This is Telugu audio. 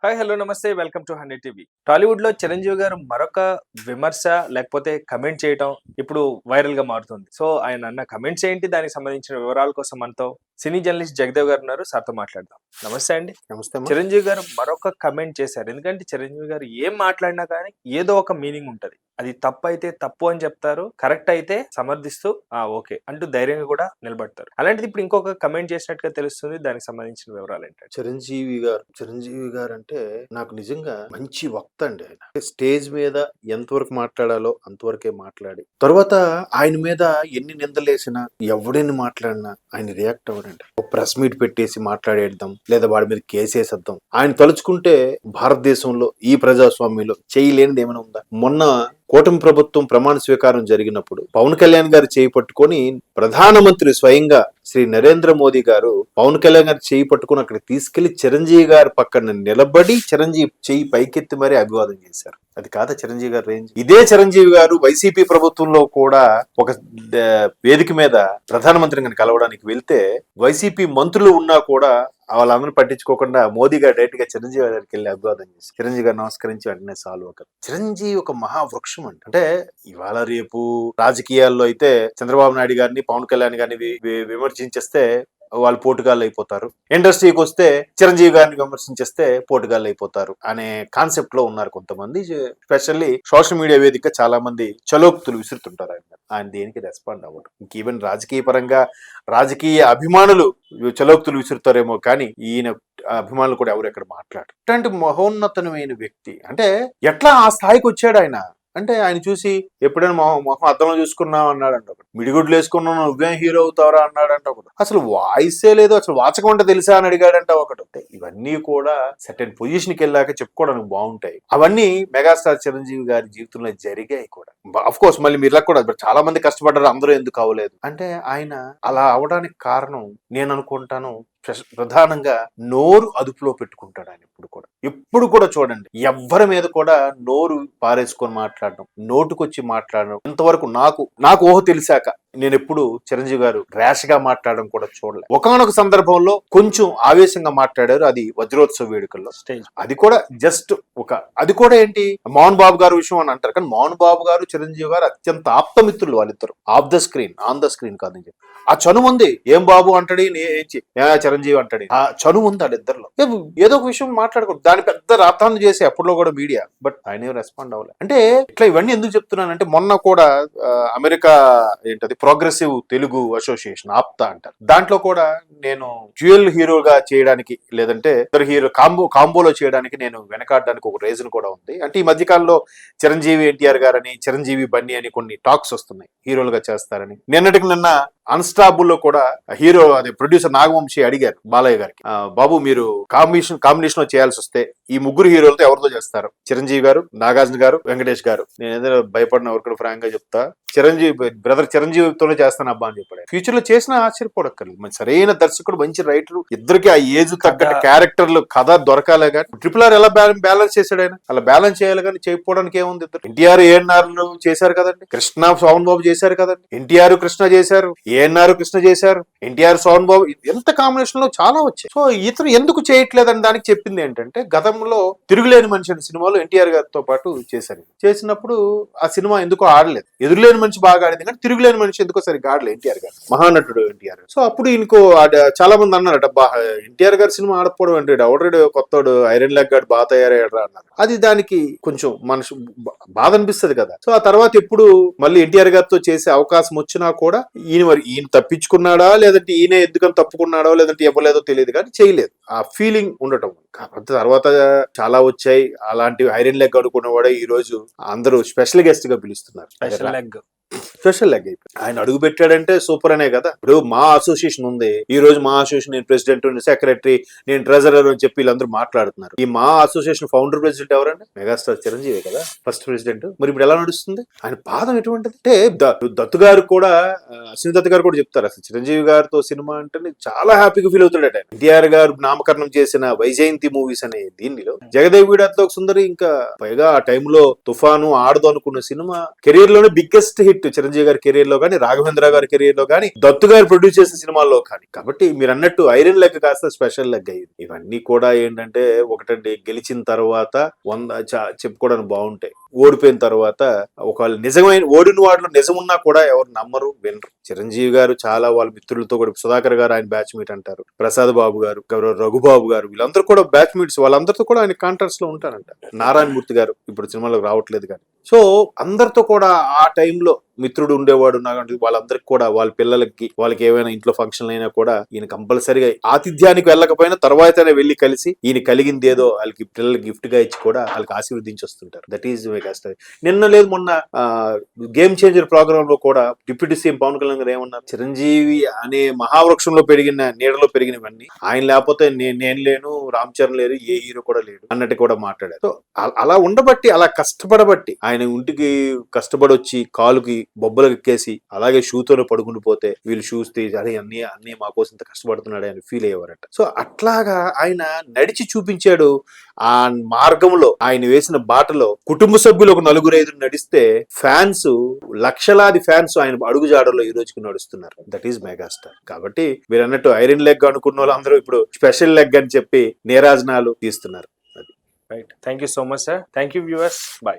హాయ్ హలో నమస్తే వెల్కమ్ టు 100 టీవీ. టాలీవుడ్ లో చిరంజీవి గారు మరొక విమర్శ లేకపోతే కమెంట్ చేయటం ఇప్పుడు వైరల్ గా మారుతుంది. సో ఆయన అన్న కమెంట్స్ ఏంటి, దానికి సంబంధించిన వివరాల కోసం మనతో సినీ జర్నలిస్ట్ జగదేవ్ గారు ఉన్నారు. సార్తో మాట్లాడదాం. నమస్తే అండి. నమస్తే అమ్మా. చిరంజీవి గారు మరొక కమెంట్ చేశారు. ఎందుకంటే చిరంజీవి గారు ఏం మాట్లాడినా కానీ ఏదో ఒక మీనింగ్ ఉంటది. అది తప్పు అయితే తప్పు అని చెప్తారు, కరెక్ట్ అయితే సమర్థిస్తూ ఓకే అంటూ ధైర్యంగా కూడా నిలబడతారు. అలాంటిది ఇప్పుడు ఇంకొక కమెంట్ చేసినట్టుగా తెలుస్తుంది. దానికి సంబంధించిన వివరాలు ఏంటంటే చిరంజీవి గారు అంటే నాకు నిజంగా మంచి వక్త అండి. ఆయన స్టేజ్ మీద ఎంతవరకు మాట్లాడాలో అంతవరకే మాట్లాడి తర్వాత ఆయన మీద ఎన్ని నిందలేసినా ఎవడెన్ని మాట్లాడినా ఆయన రియాక్ట్ అవ్వడండి. ఒక ప్రెస్ మీట్ పెట్టేసి మాట్లాడేద్దాం లేదా వాడి మీద కేసేసేద్దాం. ఆయన తలుచుకుంటే భారతదేశంలో ఈ ప్రజాస్వామ్యంలో చేయలేనిది ఏమైనా ఉందా? మొన్న కూటమి ప్రభుత్వం ప్రమాణ స్వీకారం జరిగినప్పుడు పవన్ కళ్యాణ్ గారు చేయి పట్టుకొని ప్రధానమంత్రి స్వయంగా శ్రీ నరేంద్ర మోదీ గారు పవన్ కళ్యాణ్ గారు చేయి పట్టుకుని అక్కడ తీసుకెళ్లి చిరంజీవి గారి పక్కన నిలబడి చిరంజీవి చేయి పైకెత్తి మరీ అభివాదం చేశారు. అది కాదా చిరంజీవి గారు రేంజ్? ఇదే చిరంజీవి గారు వైసీపీ ప్రభుత్వంలో కూడా ఒక వేదిక మీద ప్రధానమంత్రిని కలవడానికి వెళ్తే వైసీపీ మంత్రులు ఉన్నా కూడా వాళ్ళందరూ పట్టించుకోకుండా మోదీ గారు డైరెక్ట్ గా చిరంజీవి గారికి వెళ్ళి అభివాదం చేసి చిరంజీవి గారు నమస్కరించి వెంటనే సాల్వ్ అవుతారు. చిరంజీవి ఒక మహావృక్షం అంటే ఇవాళ రేపు రాజకీయాల్లో అయితే చంద్రబాబు నాయుడు గారిని పవన్ కళ్యాణ్ గారిని విమర్శించేస్తే వాళ్ళు పోటుగాళ్ళు అయిపోతారు, ఇండస్ట్రీకి వస్తే చిరంజీవి గారిని విమర్శించేస్తే పోటుగాళ్ళు అయిపోతారు అనే కాన్సెప్ట్ లో ఉన్నారు కొంతమంది. స్పెషల్లీ సోషల్ మీడియా వేదిక చాలా మంది చలోక్తులు విసురుతుంటారు. ఆయన దేనికి రెస్పాండ్ అవ్వడు. ఈవెన్ రాజకీయ పరంగా రాజకీయ అభిమానులు చలోక్తులు విసురుతారేమో కానీ ఈయన అభిమానులు కూడా ఎవరు ఎక్కడ మాట్లాడరు. ఇట్లాంటి మహోన్నతమైన వ్యక్తి అంటే ఎట్లా ఆ స్థాయికి వచ్చాడు ఆయన అంటే ఆయన చూసి ఎప్పుడైనా మొహం అద్దంలో చూసుకున్నావు అన్నాడంట ఒకటి, మిడిగుడ్లు వేసుకున్నావు నువ్వేం హీరో అవుతావరా అన్నాడంట ఒకటి, అసలు వాయిసే లేదు అసలు వాచకం అంటే తెలుసా అని అడిగాడంట ఒకటి. ఇవన్నీ కూడా సర్టెన్ పొజిషన్కి వెళ్ళాక చెప్పుకోవడానికి బాగుంటాయి. అవన్నీ మెగాస్టార్ చిరంజీవి గారి జీవితంలో జరిగాయి కూడా. అఫ్ కోర్స్ మళ్ళీ మీరు కూడా చాలా మంది కష్టపడ్డారు, అందరూ ఎందుకు అవ్వలేదు అంటే ఆయన అలా అవడానికి కారణం నేను అనుకుంటాను ప్రధానంగా నోరు అదుపులో పెట్టుకుంటాడు. ఆయన ఎప్పుడు కూడా చూడండి ఎవ్వరి మీద కూడా నోరు పారేసుకొని మాట్లాడడం, నోటుకొచ్చి మాట్లాడడం ఇంతవరకు నాకు ఊహ తెలిసాక నేను ఎప్పుడు చిరంజీవి గారు ర్యాష్ గా మాట్లాడడం కూడా చూడలే. ఒకానొక సందర్భంలో కొంచెం ఆవేశంగా మాట్లాడారు, అది వజ్రోత్సవ వేడుకల్లో స్టేజ్. అది కూడా జస్ట్ అది కూడా ఏంటి మోహన్ బాబు గారు విషయం అని అంటారు కానీ మోహన్ బాబు గారు చిరంజీవి గారు అత్యంత ఆప్తమిత్రులు వాళ్ళిద్దరు. Of the screen on the screen కాదని చెప్పి ఆ చనువు ఉంది. ఏం బాబు అంటాడు, చిరంజీవి అంటాడు, ఆ చనువు ఉంది వాళ్ళిద్దరిలో. ఏదో ఒక విషయం మాట్లాడకూడదు, దాని పెద్ద రాతాన్ని చేసి అప్పట్లో కూడా మీడియా, బట్ ఆయన రెస్పాండ్ అవ్వలేదు. అంటే ఇట్లా ఇవన్నీ ఎందుకు చెప్తున్నానంటే మొన్న కూడా అమెరికా ఏంటది ప్రోగ్రెసివ్ తెలుగు అసోసియేషన్ ఆప్తా అంటారు, దాంట్లో కూడా నేను డ్యూయల్ హీరోగా చేయడానికి లేదంటే ఇద్దరు హీరో కాంబోలో చేయడానికి నేను వెనకాడడానికి ఒక రీజన్ కూడా ఉంది. అంటే ఈ మధ్యకాలంలో చిరంజీవి ఎన్టీఆర్ గారని చిరంజీవి బన్నీ అని కొన్ని టాక్స్ వస్తున్నాయి హీరోలుగా చేస్తారని. నిన్న అన్స్టాబుల్ లో కూడా హీరో అదే ప్రొడ్యూసర్ నాగవంశీ అడిగారు బాలయ్య గారికి, బాబు మీరు కాంబినేషన్ లో చేయాల్సి వస్తే ఈ ముగ్గురు హీరోలతో ఎవరితో చేస్తారు? చిరంజీవి గారు, నాగార్జున గారు, వెంకటేష్ గారు. నేను ఏదైనా భయపడిన ఎవరు ఫ్రాంక్ గా చెప్తా, బ్రదర్ చిరంజీవితోనే చేస్తాను అబ్బా అని చెప్పాడు. ఫ్యూచర్ లో చేసినా ఆశ్చర్యపోడక్కర్లేదు. మంచి సరైన దర్శకుడు, మంచి రైటర్, ఇద్దరికి ఆ ఏజ్ తగ్గట్టు క్యారెక్టర్లు కథ దొరకాలే కానీ ట్రిపుల్ ఆర్ ఎలా బ్యాలెన్స్ చేశాడు ఆయన, అలా బ్యాలెన్స్ చేయాలి కానీ చేయకపోవడానికి ఏముంది. ఇద్దరు ఎన్టీఆర్ ఏఎన్ఆర్ చేశారు కదండి, కృష్ణ సోహన్ బాబు చేశారు కదండి, ఎన్టీఆర్ కృష్ణ చేశారు, ఏఎన్ఆర్ కృష్ణ చేశారు, ఎన్టీఆర్ సోహన్ బాబు, ఎంత కాంబినేషన్ లో చాలా వచ్చాయి. సో ఇతను ఎందుకు చేయట్లేదని దానికి చెప్పింది ఏంటంటే గతంలో తిరుగులేని మనిషి అనే సినిమాలో ఎన్టీఆర్ గారితో పాటు చేసినప్పుడు ఆ సినిమా ఎందుకో ఆడలేదు. ఎదురులేని మనిషి బాగా ఆడింది కానీ తిరుగులేని మనిషి ఎందుకో సరిగ్గా ఆడలేదు ఎన్టీఆర్ గారు, మహానటుడు ఎన్టీఆర్. సో అప్పుడు ఇంకో చాలా మంది అన్నారట, ఎన్టీఆర్ గారి సినిమా ఆడకపోవడం అంటే ఆల్రెడీ కొత్తడు ఐరన్ లెగ్ గాడు బాగా తయారయ్యాడు అన్నారు. అది దానికి కొంచెం మనసు బాధ అనిపిస్తుంది కదా. సో ఆ తర్వాత ఎప్పుడు మళ్ళీ ఎన్టీఆర్ గారితో చేసే అవకాశం వచ్చినా కూడా ఈయన తప్పించుకున్నాడా లేదంటే ఈయన ఎందుకని తప్పుకున్నాడో లేదంటే ఇవ్వలేదో తెలియదు కానీ చేయలేదు. ఆ ఫీలింగ్ ఉండటం కాకపోతే తర్వాత చాలా వచ్చాయి అలాంటివి. ఐరన్ లెగ్ అనుకున్నవాడే ఈ రోజు అందరూ స్పెషల్ గెస్ట్ గా పిలుస్తున్నారు. స్పెషల్ లెగ్ అయిపోయి ఆయన అడుగు పెట్టాడంటే సూపర్ అనే కదా. ఇప్పుడు మా అసోసియేషన్ ఉంది, ఈ రోజు మా అసోసియేషన్ నేను ప్రెసిడెంట్, సెక్రటరీ, నేను ట్రెజరర్ అని చెప్పి వీళ్ళందరూ మాట్లాడుతున్నారు. ఈ మా అసోసియేషన్ ఫౌండర్ ప్రెసిడెంట్ ఎవరండి? మెగాస్టార్ చిరంజీవి కదా ఫస్ట్ ప్రెసిడెంట్. మరి ఇప్పుడు ఎలా నడుస్తుంది? ఆయన పాదం ఎటువంటిది అంటే దత్తు గారు కూడా, అశ్విని దత్ గారు కూడా చెప్తారు అసలు చిరంజీవి గారితో సినిమా అంటే చాలా హ్యాపీగా ఫీల్ అవుతాడట. ఎన్టీఆర్ గారు నామకరణం చేసిన వైజయంతి మూవీస్ అనే దీనిలో జగదేవ్ వీడాతో సుందరి, ఇంకా పైగా ఆ టైంలో తుఫాను ఆడదు అనుకున్న సినిమా కెరీర్ లోనే బిగ్గెస్ట్ హిట్ చిరంజీవి గారి కెరీర్ లో కానీ, రాఘవేంద్ర గారి కెరీర్ లో కానీ, దత్తు గారు ప్రొడ్యూస్ చేసిన సినిమాల్లో కానీ. కాబట్టి మీరు అన్నట్టు ఐరన్ లెగ్ కాస్త స్పెషల్ లెగ్ అయ్యింది. ఇవన్నీ కూడా ఏంటంటే ఒకటండి, గెలిచిన తర్వాత 100 చెప్పుకోవడానికి బాగుంటాయి, ఓడిపోయిన తర్వాత ఒకవేళ నిజమైన ఓడిన వాటిలో నిజం ఉన్నా కూడా ఎవరు నమ్మరు, వినరు. చిరంజీవి గారు చాలా వాళ్ళ మిత్రులతో కూడా, సుధాకర్ గారు ఆయన బ్యాచ్ మీట్ అంటారు, ప్రసాద్ బాబు గారు, రఘుబాబు గారు, వీళ్ళందరూ కూడా బ్యాచ్ మీట్స్, వాళ్ళందరితో కూడా ఆయన కాంట్రాక్ట్స్ లో ఉంటారంట. నారాయణమూర్తి గారు ఇప్పుడు సినిమాలోకి రావట్లేదు కానీ. సో అందరితో కూడా ఆ టైంలో మిత్రుడు ఉండేవాడు నాకు. వాళ్ళందరికి కూడా వాళ్ళ పిల్లలకి, వాళ్ళకి ఏమైనా ఇంట్లో ఫంక్షన్ అయినా కూడా ఈయన కంపల్సరిగా ఆతిథ్యానికి వెళ్ళకపోయినా తర్వాతనే వెళ్లి కలిసి ఈయన కలిగింది ఏదో వాళ్ళకి పిల్లలకి గిఫ్ట్ గా ఇచ్చి కూడా వాళ్ళకి ఆశీర్వదించి వస్తుంటారు. That is megastar. నిన్న లేదు మొన్న గేమ్ చేంజర్ ప్రోగ్రామ్ లో కూడా డిప్యూటీ సీఎం పవన్ కళ్యాణ్ గారు ఏమన్నారు, చిరంజీవి అనే మహావృక్షంలో పెరిగిన, నీడలో పెరిగినవన్నీ, ఆయన లేకపోతే నేను లేను, రామ్ చరణ్ లేరు, ఏ హీరో కూడా లేడు అన్నట్టు కూడా మాట్లాడారు. సో అలా ఉండబట్టి, అలా కష్టపడబట్టి, ఆయన ఇంటికి కష్టపడి వచ్చి కాలుకి బొబ్బలకు ఎక్కేసి అలాగే షూతోనే పడుకుంటూ పోతే వీళ్ళు షూస్ తీసి అదే అన్నీ మా కోసం ఇంత కష్టపడుతున్నాడు అని ఫీల్ అయ్యేవారట. సో అట్లాగా ఆయన నడిచి చూపించాడు. ఆ మార్గంలో, ఆయన వేసిన బాటలో కుటుంబ సభ్యులు ఒక 4-5 నడిస్తే ఫ్యాన్స్, లక్షలాది ఫ్యాన్స్ ఆయన అడుగుజాడలో ఈ రోజుకి నడుస్తున్నారు. That is megastar. కాబట్టి మీరు అన్నట్టు ఐరన్ లెగ్ అనుకున్న వాళ్ళు అందరూ ఇప్పుడు స్పెషల్ లెగ్ అని చెప్పి నీరాజనాలు తీస్తున్నారు. Right. Thank you so much sir. Thank you viewers. Bye.